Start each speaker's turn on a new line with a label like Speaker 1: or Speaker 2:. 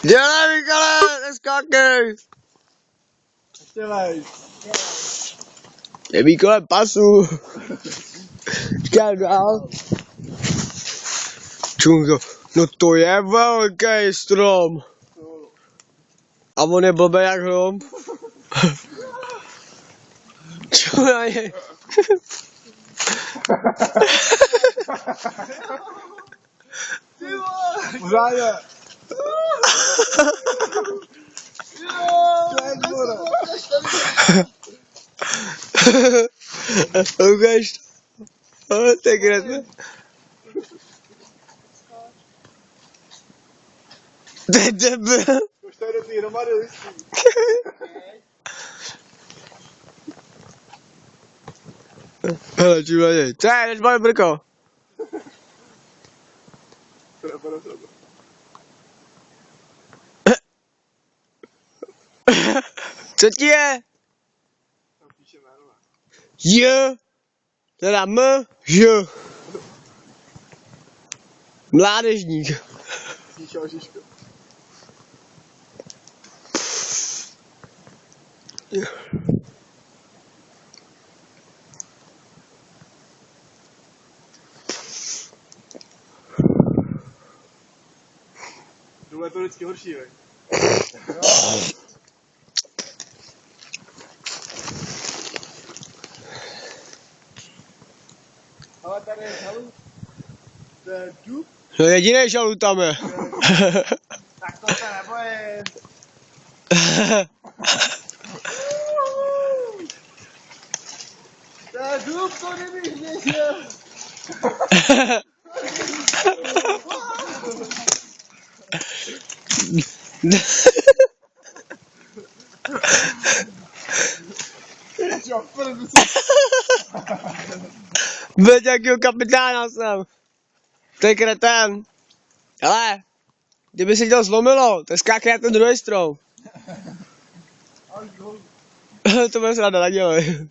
Speaker 1: Dělej, Michale, neskákej.
Speaker 2: Dělej.
Speaker 1: Je mi kolem pasu. Čekaj dál. Čungo, no to je velký strom. A on je blbý jak hrom. Čo na něj?
Speaker 2: Pořádně.
Speaker 1: Ukaž to. To je krásné. To je debil.
Speaker 2: Už tady do té hromady listí.
Speaker 1: Hele, čo na něj? Co je, než máme brko? Co ti je?
Speaker 2: Tam píše jméno.
Speaker 1: J. Teda M. Ž. Mládežník.
Speaker 2: Píše Ožiško. Důle je to vždycky horší, veď? Ale tady je žalud. To je dub.
Speaker 1: No jedinej žalud tam je.
Speaker 2: Tak to se nebojím. To je dub, to kdybych věděl.
Speaker 1: Veď jakýho kapitána jsem. To je kretén. Hele, kdyby si to zlomilo, tak skákej na ten druhý strom. To bude se ráda nadělej.